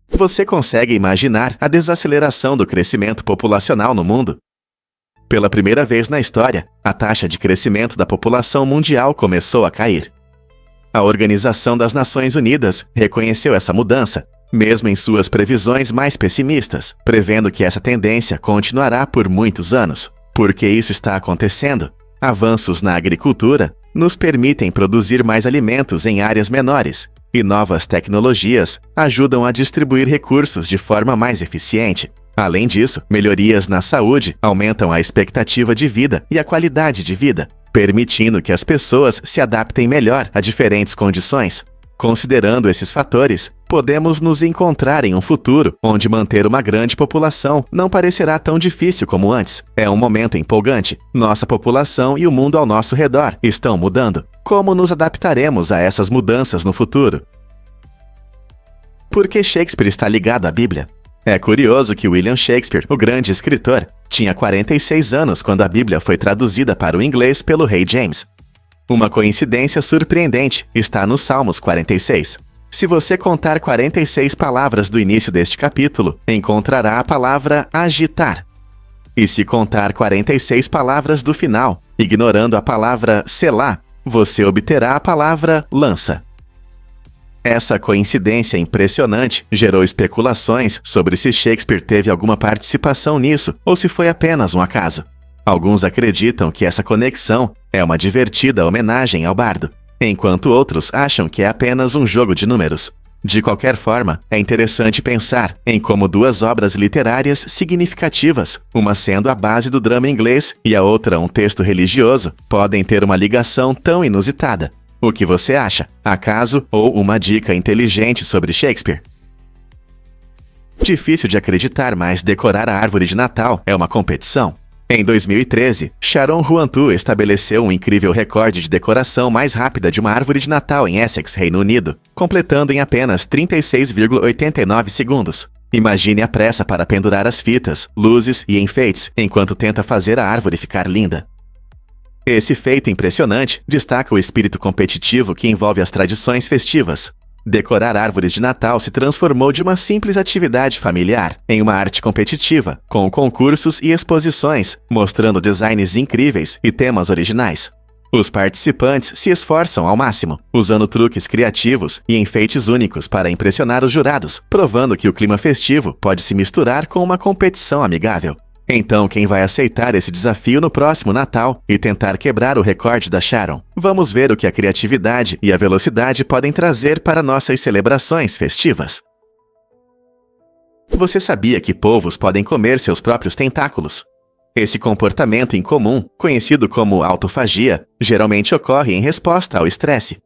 Você consegue imaginar a desaceleração do crescimento populacional no mundo? Pela primeira vez na história, a taxa de crescimento da população mundial começou a cair. A Organização das Nações Unidas reconheceu essa mudança, mesmo em suas previsões mais pessimistas, prevendo que essa tendência continuará por muitos anos. Por que isso está acontecendo? Avanços na agricultura nos permitem produzir mais alimentos em áreas menores, e novas tecnologias ajudam a distribuir recursos de forma mais eficiente. Além disso, melhorias na saúde aumentam a expectativa de vida e a qualidade de vida, permitindo que as pessoas se adaptem melhor a diferentes condições. Considerando esses fatores, podemos nos encontrar em um futuro onde manter uma grande população não parecerá tão difícil como antes. É um momento empolgante. Nossa população e o mundo ao nosso redor estão mudando. Como nos adaptaremos a essas mudanças no futuro? Por que Shakespeare está ligado à Bíblia? É curioso que William Shakespeare, o grande escritor, tinha 46 anos quando a Bíblia foi traduzida para o inglês pelo rei James. Uma coincidência surpreendente está nos Salmos 46. Se você contar 46 palavras do início deste capítulo, encontrará a palavra agitar. E se contar 46 palavras do final, ignorando a palavra selá, você obterá a palavra lança. Essa coincidência impressionante gerou especulações sobre se Shakespeare teve alguma participação nisso ou se foi apenas um acaso. Alguns acreditam que essa conexão é uma divertida homenagem ao bardo, enquanto outros acham que é apenas um jogo de números. De qualquer forma, é interessante pensar em como duas obras literárias significativas, uma sendo a base do drama inglês e a outra um texto religioso, podem ter uma ligação tão inusitada. O que você acha? Acaso ou uma dica inteligente sobre Shakespeare? Difícil de acreditar, mas decorar a árvore de Natal é uma competição. Em 2013, Sharon Huantu estabeleceu um incrível recorde de decoração mais rápida de uma árvore de Natal em Essex, Reino Unido, completando em apenas 36,89 segundos. Imagine a pressa para pendurar as fitas, luzes e enfeites enquanto tenta fazer a árvore ficar linda. Esse feito impressionante destaca o espírito competitivo que envolve as tradições festivas. Decorar árvores de Natal se transformou de uma simples atividade familiar em uma arte competitiva, com concursos e exposições, mostrando designs incríveis e temas originais. Os participantes se esforçam ao máximo, usando truques criativos e enfeites únicos para impressionar os jurados, provando que o clima festivo pode se misturar com uma competição amigável. Então, quem vai aceitar esse desafio no próximo Natal e tentar quebrar o recorde da Sharon? Vamos ver o que a criatividade e a velocidade podem trazer para nossas celebrações festivas. Você sabia que polvos podem comer seus próprios tentáculos? Esse comportamento incomum, conhecido como autofagia, geralmente ocorre em resposta ao estresse.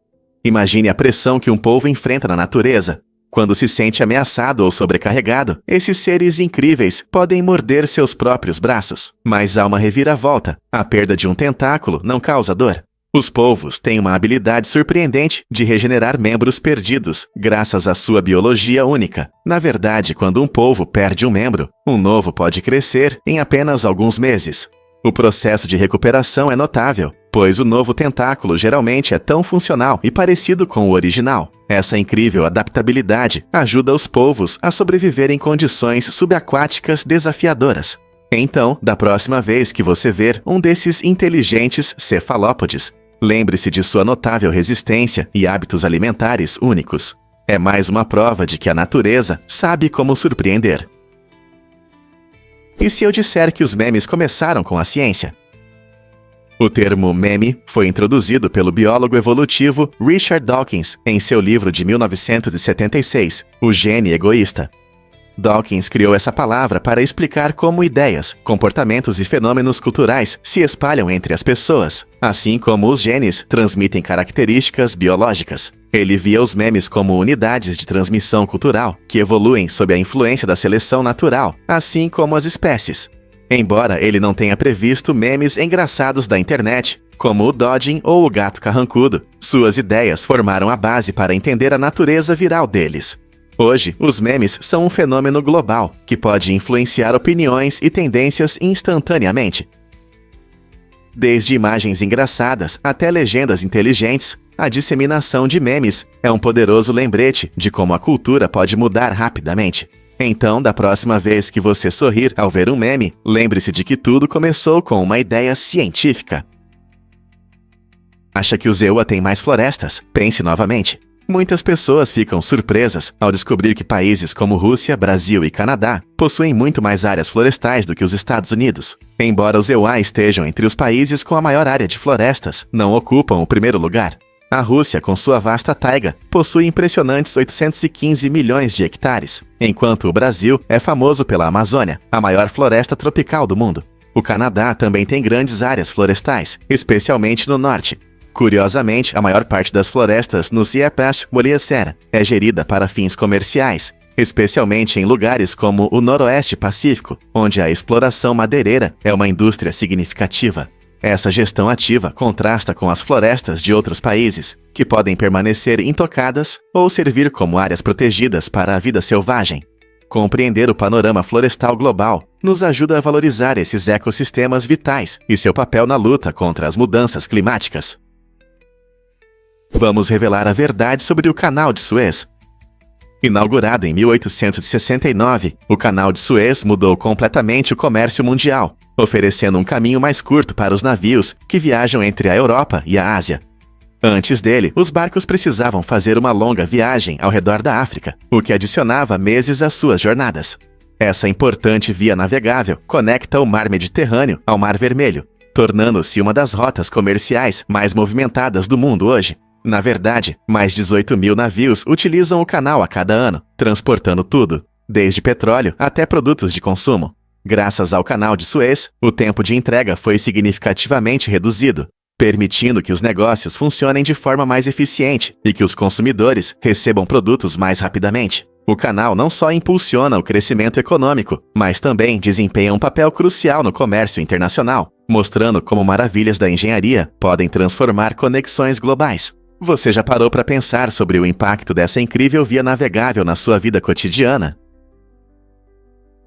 Imagine a pressão que um polvo enfrenta na natureza. Quando se sente ameaçado ou sobrecarregado, esses seres incríveis podem morder seus próprios braços. Mas há uma reviravolta. A perda de um tentáculo não causa dor. Os polvos têm uma habilidade surpreendente de regenerar membros perdidos, graças à sua biologia única. Na verdade, quando um polvo perde um membro, um novo pode crescer em apenas alguns meses. O processo de recuperação é notável, pois o novo tentáculo geralmente é tão funcional e parecido com o original. Essa incrível adaptabilidade ajuda os polvos a sobreviver em condições subaquáticas desafiadoras. Então, da próxima vez que você ver um desses inteligentes cefalópodes, lembre-se de sua notável resistência e hábitos alimentares únicos. É mais uma prova de que a natureza sabe como surpreender. E se eu disser que os memes começaram com a ciência? O termo meme foi introduzido pelo biólogo evolutivo Richard Dawkins em seu livro de 1976, O Gene Egoísta. Dawkins criou essa palavra para explicar como ideias, comportamentos e fenômenos culturais se espalham entre as pessoas, assim como os genes transmitem características biológicas. Ele via os memes como unidades de transmissão cultural que evoluem sob a influência da seleção natural, assim como as espécies. Embora ele não tenha previsto memes engraçados da internet, como o Dodging ou o gato carrancudo, suas ideias formaram a base para entender a natureza viral deles. Hoje, os memes são um fenômeno global que pode influenciar opiniões e tendências instantaneamente. Desde imagens engraçadas até legendas inteligentes, a disseminação de memes é um poderoso lembrete de como a cultura pode mudar rapidamente. Então, da próxima vez que você sorrir ao ver um meme, lembre-se de que tudo começou com uma ideia científica. Acha que o ZEUA tem mais florestas? Pense novamente. Muitas pessoas ficam surpresas ao descobrir que países como Rússia, Brasil e Canadá possuem muito mais áreas florestais do que os Estados Unidos. Embora os EUA estejam entre os países com a maior área de florestas, não ocupam o primeiro lugar. A Rússia, com sua vasta taiga, possui impressionantes 815 milhões de hectares, enquanto o Brasil é famoso pela Amazônia, a maior floresta tropical do mundo. O Canadá também tem grandes áreas florestais, especialmente no norte. Curiosamente, a maior parte das florestas no Siepas Moliacera é gerida para fins comerciais, especialmente em lugares como o Noroeste Pacífico, onde a exploração madeireira é uma indústria significativa. Essa gestão ativa contrasta com as florestas de outros países, que podem permanecer intocadas ou servir como áreas protegidas para a vida selvagem. Compreender o panorama florestal global nos ajuda a valorizar esses ecossistemas vitais e seu papel na luta contra as mudanças climáticas. Vamos revelar a verdade sobre o Canal de Suez. Inaugurado em 1869, o Canal de Suez mudou completamente o comércio mundial. oferecendo um caminho mais curto para os navios que viajam entre a Europa e a Ásia. Antes dele, os barcos precisavam fazer uma longa viagem ao redor da África, o que adicionava meses às suas jornadas. Essa importante via navegável conecta o Mar Mediterrâneo ao Mar Vermelho, tornando-se uma das rotas comerciais mais movimentadas do mundo hoje. Na verdade, mais 18 mil navios utilizam o canal a cada ano, transportando tudo, desde petróleo até produtos de consumo. Graças ao canal de Suez, o tempo de entrega foi significativamente reduzido, permitindo que os negócios funcionem de forma mais eficiente e que os consumidores recebam produtos mais rapidamente. O canal não só impulsiona o crescimento econômico, mas também desempenha um papel crucial no comércio internacional, mostrando como maravilhas da engenharia podem transformar conexões globais. Você já parou para pensar sobre o impacto dessa incrível via navegável na sua vida cotidiana?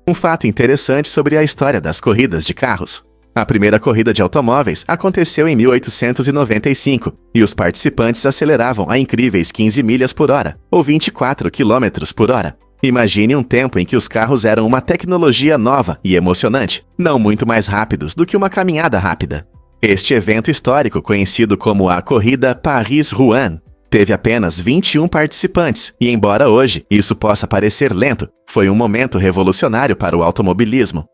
Um fato interessante sobre a história das corridas de carros. A primeira corrida de automóveis aconteceu em 1895 e os participantes aceleravam a incríveis 15 milhas por hora, ou 24 quilômetros por hora. Imagine um tempo em que os carros eram uma tecnologia nova e emocionante, não muito mais rápidos do que uma caminhada rápida. Este evento histórico, conhecido como a Corrida Paris-Rouen, teve apenas 21 participantes e, embora hoje isso possa parecer lento, foi um momento revolucionário para o automobilismo.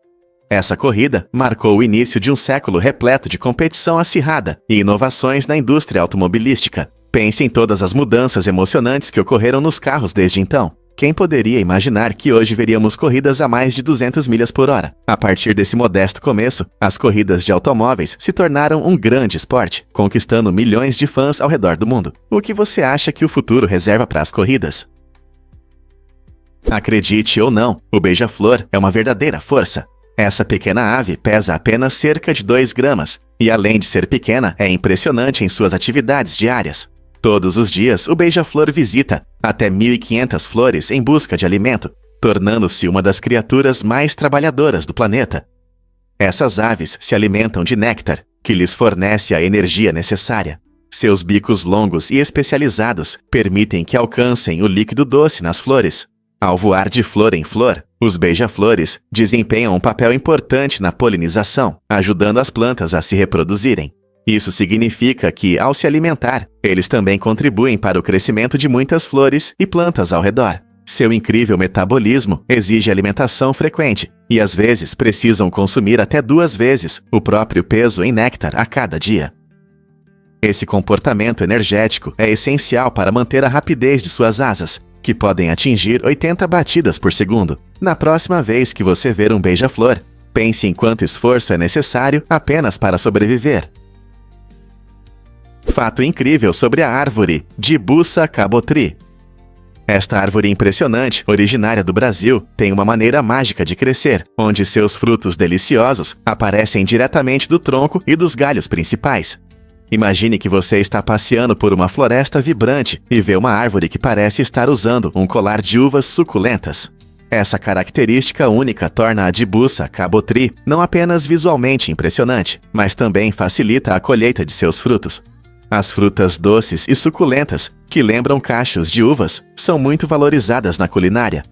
Essa corrida marcou o início de um século repleto de competição acirrada e inovações na indústria automobilística. Pense em todas as mudanças emocionantes que ocorreram nos carros desde então. Quem poderia imaginar que hoje veríamos corridas a mais de 200 milhas por hora? A partir desse modesto começo, as corridas de automóveis se tornaram um grande esporte, conquistando milhões de fãs ao redor do mundo. O que você acha que o futuro reserva para as corridas? Acredite ou não, o beija-flor é uma verdadeira força. Essa pequena ave pesa apenas cerca de 2 gramas e, além de ser pequena, é impressionante em suas atividades diárias. Todos os dias, o beija-flor visita até 1.500 flores em busca de alimento, tornando-se uma das criaturas mais trabalhadoras do planeta. Essas aves se alimentam de néctar, que lhes fornece a energia necessária. Seus bicos longos e especializados permitem que alcancem o líquido doce nas flores. Ao voar de flor em flor, os beija-flores desempenham um papel importante na polinização, ajudando as plantas a se reproduzirem. Isso significa que, ao se alimentar, eles também contribuem para o crescimento de muitas flores e plantas ao redor. Seu incrível metabolismo exige alimentação frequente e, às vezes, precisam consumir até 2 vezes o próprio peso em néctar a cada dia. Esse comportamento energético é essencial para manter a rapidez de suas asas, que podem atingir 80 batidas por segundo. Na próxima vez que você ver um beija-flor, pense em quanto esforço é necessário apenas para sobreviver. Fato incrível sobre a árvore Dibussa cabotri. Esta árvore impressionante, originária do Brasil, tem uma maneira mágica de crescer, onde seus frutos deliciosos aparecem diretamente do tronco e dos galhos principais. Imagine que você está passeando por uma floresta vibrante e vê uma árvore que parece estar usando um colar de uvas suculentas. Essa característica única torna a Dibussa cabotri não apenas visualmente impressionante, mas também facilita a colheita de seus frutos. As frutas doces e suculentas, que lembram cachos de uvas, são muito valorizadas na culinária.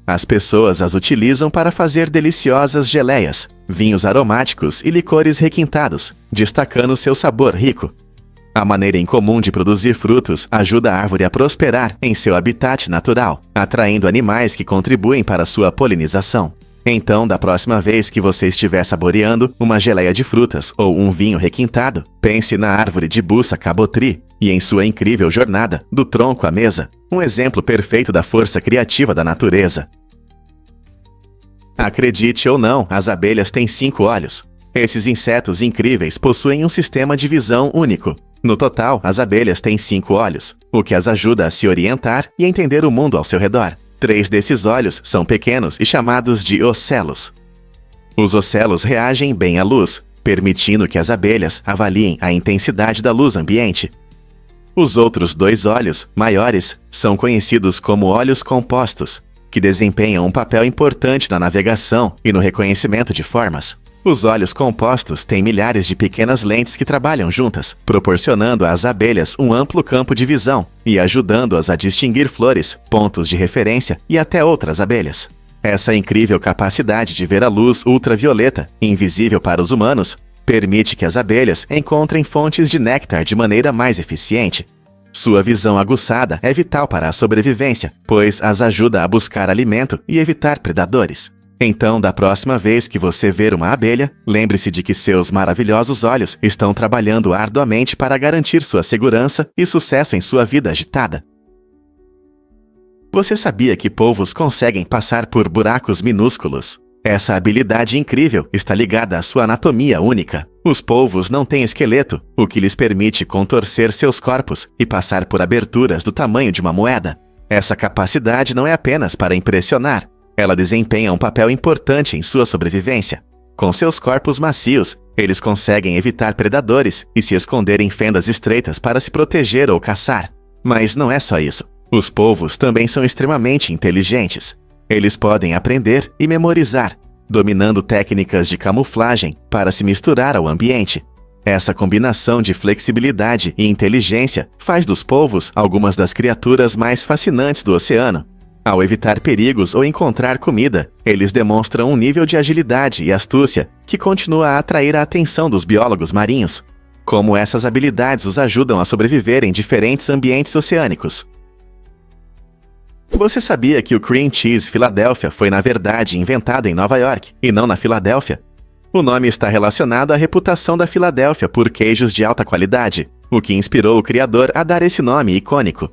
As pessoas as utilizam para fazer deliciosas geleias, vinhos aromáticos e licores requintados, destacando seu sabor rico. A maneira incomum de produzir frutos ajuda a árvore a prosperar em seu habitat natural, atraindo animais que contribuem para sua polinização. Então, da próxima vez que você estiver saboreando uma geleia de frutas ou um vinho requintado, pense na árvore Dibussa cabotri e em sua incrível jornada, do tronco à mesa, um exemplo perfeito da força criativa da natureza. Acredite ou não, as abelhas têm 5 olhos. Esses insetos incríveis possuem um sistema de visão único. No total, as abelhas têm 5 olhos, o que as ajuda a se orientar e entender o mundo ao seu redor. 3 desses olhos são pequenos e chamados de ocelos. Os ocelos reagem bem à luz, permitindo que as abelhas avaliem a intensidade da luz ambiente. Os outros 2 olhos, maiores, são conhecidos como olhos compostos, que desempenham um papel importante na navegação e no reconhecimento de formas. Os olhos compostos têm milhares de pequenas lentes que trabalham juntas, proporcionando às abelhas um amplo campo de visão e ajudando-as a distinguir flores, pontos de referência e até outras abelhas. Essa incrível capacidade de ver a luz ultravioleta, invisível para os humanos, permite que as abelhas encontrem fontes de néctar de maneira mais eficiente. Sua visão aguçada é vital para a sobrevivência, pois as ajuda a buscar alimento e evitar predadores. Então, da próxima vez que você ver uma abelha, lembre-se de que seus maravilhosos olhos estão trabalhando arduamente para garantir sua segurança e sucesso em sua vida agitada. Você sabia que polvos conseguem passar por buracos minúsculos? Essa habilidade incrível está ligada à sua anatomia única. Os polvos não têm esqueleto, o que lhes permite contorcer seus corpos e passar por aberturas do tamanho de uma moeda. Essa capacidade não é apenas para impressionar. Ela desempenha um papel importante em sua sobrevivência. Com seus corpos macios, eles conseguem evitar predadores e se esconder em fendas estreitas para se proteger ou caçar. Mas não é só isso. Os polvos também são extremamente inteligentes. Eles podem aprender e memorizar, dominando técnicas de camuflagem para se misturar ao ambiente. Essa combinação de flexibilidade e inteligência faz dos polvos algumas das criaturas mais fascinantes do oceano. Ao evitar perigos ou encontrar comida, eles demonstram um nível de agilidade e astúcia que continua a atrair a atenção dos biólogos marinhos. Como essas habilidades os ajudam a sobreviver em diferentes ambientes oceânicos. Você sabia que o Cream Cheese Philadelphia foi na verdade inventado em Nova York, e não na Filadélfia? O nome está relacionado à reputação da Filadélfia por queijos de alta qualidade, o que inspirou o criador a dar esse nome icônico.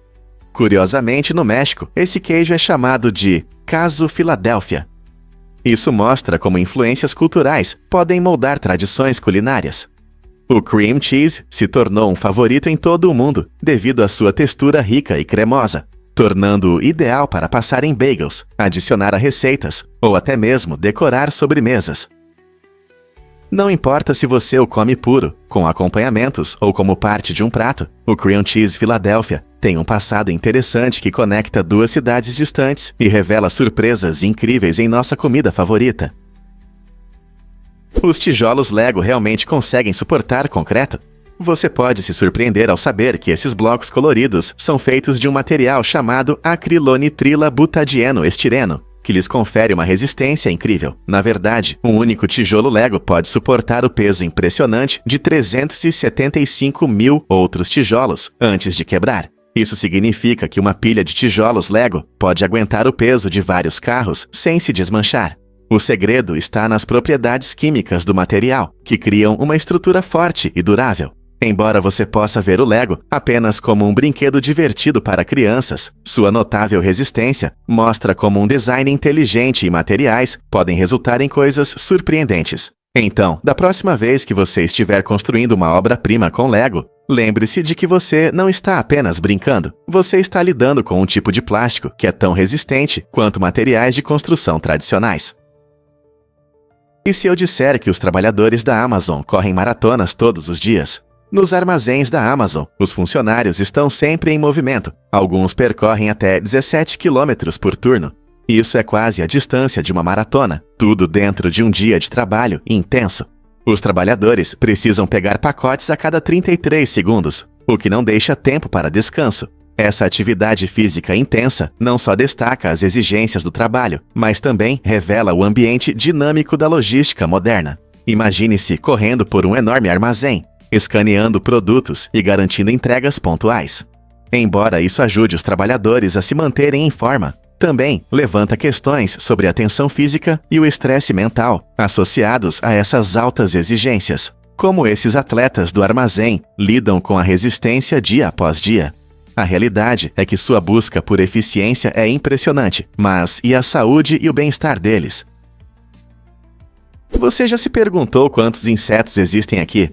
Curiosamente, no México, esse queijo é chamado de Queso Philadelphia. Isso mostra como influências culturais podem moldar tradições culinárias. O cream cheese se tornou um favorito em todo o mundo devido à sua textura rica e cremosa, tornando-o ideal para passar em bagels, adicionar a receitas ou até mesmo decorar sobremesas. Não importa se você o come puro, com acompanhamentos ou como parte de um prato, o Cream Cheese Philadelphia tem um passado interessante que conecta duas cidades distantes e revela surpresas incríveis em nossa comida favorita. Os tijolos Lego realmente conseguem suportar concreto? Você pode se surpreender ao saber que esses blocos coloridos são feitos de um material chamado acrilonitrila-butadieno-estireno, que lhes confere uma resistência incrível. Na verdade, um único tijolo Lego pode suportar o peso impressionante de 375 mil outros tijolos antes de quebrar. Isso significa que uma pilha de tijolos Lego pode aguentar o peso de vários carros sem se desmanchar. O segredo está nas propriedades químicas do material, que criam uma estrutura forte e durável. Embora você possa ver o Lego apenas como um brinquedo divertido para crianças, sua notável resistência mostra como um design inteligente e materiais podem resultar em coisas surpreendentes. Então, da próxima vez que você estiver construindo uma obra-prima com Lego, lembre-se de que você não está apenas brincando, você está lidando com um tipo de plástico que é tão resistente quanto materiais de construção tradicionais. E se eu disser que os trabalhadores da Amazon correm maratonas todos os dias? Nos armazéns da Amazon, os funcionários estão sempre em movimento. Alguns percorrem até 17 km por turno. Isso é quase a distância de uma maratona, tudo dentro de um dia de trabalho intenso. Os trabalhadores precisam pegar pacotes a cada 33 segundos, o que não deixa tempo para descanso. Essa atividade física intensa não só destaca as exigências do trabalho, mas também revela o ambiente dinâmico da logística moderna. Imagine-se correndo por um enorme armazém, escaneando produtos e garantindo entregas pontuais. Embora isso ajude os trabalhadores a se manterem em forma, também levanta questões sobre a tensão física e o estresse mental associados a essas altas exigências. Como esses atletas do armazém lidam com a resistência dia após dia? A realidade é que sua busca por eficiência é impressionante, mas e a saúde e o bem-estar deles? Você já se perguntou quantos insetos existem aqui?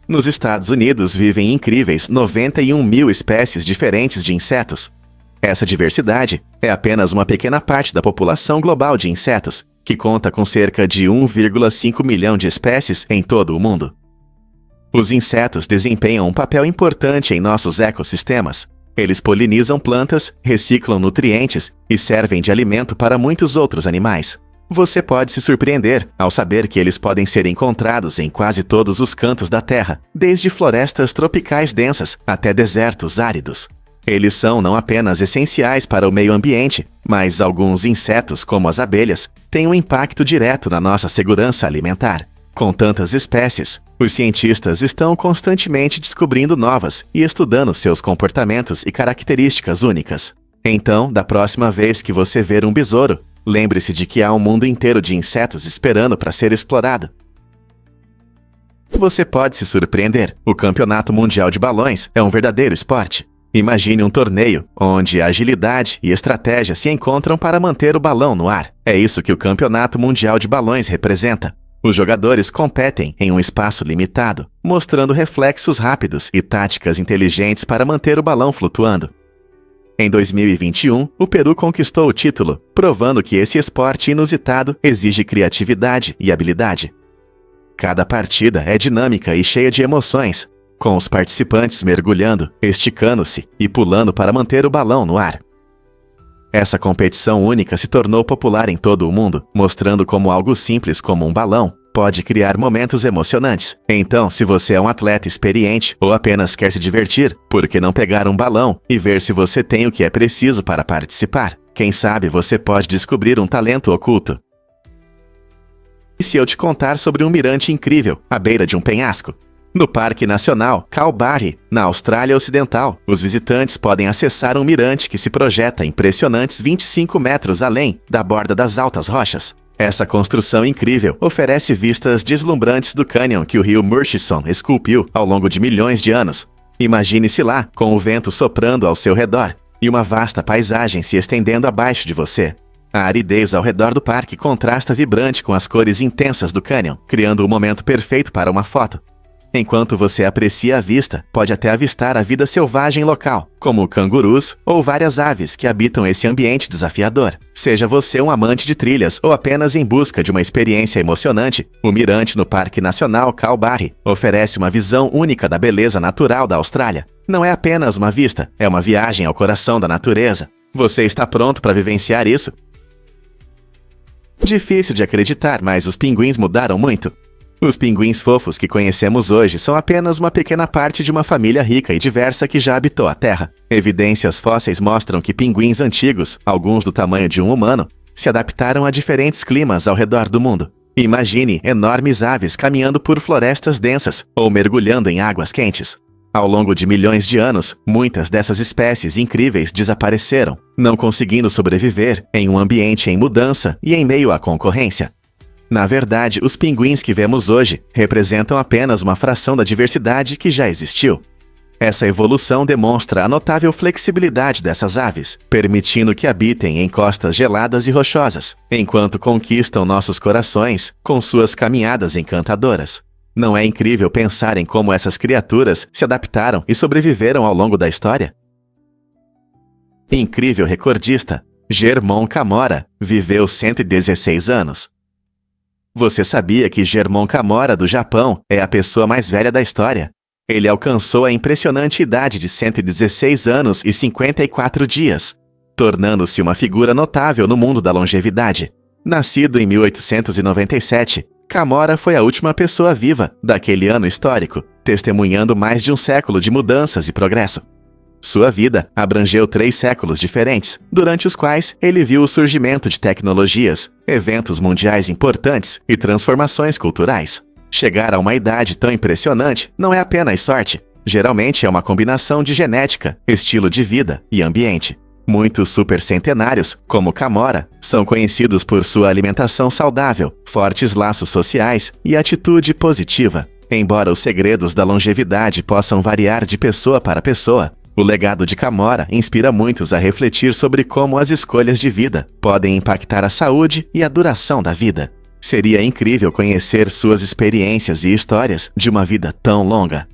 Nos Estados Unidos vivem incríveis 91 mil espécies diferentes de insetos. Essa diversidade é apenas uma pequena parte da população global de insetos, que conta com cerca de 1,5 milhão de espécies em todo o mundo. Os insetos desempenham um papel importante em nossos ecossistemas. Eles polinizam plantas, reciclam nutrientes e servem de alimento para muitos outros animais. Você pode se surpreender ao saber que eles podem ser encontrados em quase todos os cantos da Terra, desde florestas tropicais densas até desertos áridos. Eles são não apenas essenciais para o meio ambiente, mas alguns insetos, como as abelhas, têm um impacto direto na nossa segurança alimentar. Com tantas espécies, os cientistas estão constantemente descobrindo novas e estudando seus comportamentos e características únicas. Então, da próxima vez que você ver um besouro, lembre-se de que há um mundo inteiro de insetos esperando para ser explorado. Você pode se surpreender. O Campeonato Mundial de Balões é um verdadeiro esporte. Imagine um torneio onde agilidade e estratégia se encontram para manter o balão no ar. É isso que o Campeonato Mundial de Balões representa. Os jogadores competem em um espaço limitado, mostrando reflexos rápidos e táticas inteligentes para manter o balão flutuando. Em 2021, o Peru conquistou o título, provando que esse esporte inusitado exige criatividade e habilidade. Cada partida é dinâmica e cheia de emoções, com os participantes mergulhando, esticando-se e pulando para manter o balão no ar. Essa competição única se tornou popular em todo o mundo, mostrando como algo simples como um balão pode criar momentos emocionantes. Então, se você é um atleta experiente ou apenas quer se divertir, por que não pegar um balão e ver se você tem o que é preciso para participar? Quem sabe você pode descobrir um talento oculto. E se eu te contar sobre um mirante incrível, à beira de um penhasco? No Parque Nacional Kalbarri, na Austrália Ocidental, os visitantes podem acessar um mirante que se projeta impressionantes 25 metros além da borda das altas rochas. Essa construção incrível oferece vistas deslumbrantes do cânion que o rio Murchison esculpiu ao longo de milhões de anos. Imagine-se lá, com o vento soprando ao seu redor e uma vasta paisagem se estendendo abaixo de você. A aridez ao redor do parque contrasta vibrante com as cores intensas do cânion, criando o momento perfeito para uma foto. Enquanto você aprecia a vista, pode até avistar a vida selvagem local, como cangurus ou várias aves que habitam esse ambiente desafiador. Seja você um amante de trilhas ou apenas em busca de uma experiência emocionante, o mirante no Parque Nacional Kalbarri oferece uma visão única da beleza natural da Austrália. Não é apenas uma vista, é uma viagem ao coração da natureza. Você está pronto para vivenciar isso? Difícil de acreditar, mas os pinguins mudaram muito. Os pinguins fofos que conhecemos hoje são apenas uma pequena parte de uma família rica e diversa que já habitou a Terra. Evidências fósseis mostram que pinguins antigos, alguns do tamanho de um humano, se adaptaram a diferentes climas ao redor do mundo. Imagine enormes aves caminhando por florestas densas ou mergulhando em águas quentes. Ao longo de milhões de anos, muitas dessas espécies incríveis desapareceram, não conseguindo sobreviver em um ambiente em mudança e em meio à concorrência. Na verdade, os pinguins que vemos hoje representam apenas uma fração da diversidade que já existiu. Essa evolução demonstra a notável flexibilidade dessas aves, permitindo que habitem em costas geladas e rochosas, enquanto conquistam nossos corações com suas caminhadas encantadoras. Não é incrível pensar em como essas criaturas se adaptaram e sobreviveram ao longo da história? Incrível recordista, Germón Camora viveu 116 anos. Você sabia que Germón Camora, do Japão, é a pessoa mais velha da história? Ele alcançou a impressionante idade de 116 anos e 54 dias, tornando-se uma figura notável no mundo da longevidade. Nascido em 1897, Camora foi a última pessoa viva daquele ano histórico, testemunhando mais de um século de mudanças e progresso. Sua vida abrangeu 3 séculos diferentes, durante os quais ele viu o surgimento de tecnologias, eventos mundiais importantes e transformações culturais. Chegar a uma idade tão impressionante não é apenas sorte. Geralmente é uma combinação de genética, estilo de vida e ambiente. Muitos supercentenários, como Camora, são conhecidos por sua alimentação saudável, fortes laços sociais e atitude positiva. Embora os segredos da longevidade possam variar de pessoa para pessoa, o legado de Camora inspira muitos a refletir sobre como as escolhas de vida podem impactar a saúde e a duração da vida. Seria incrível conhecer suas experiências e histórias de uma vida tão longa.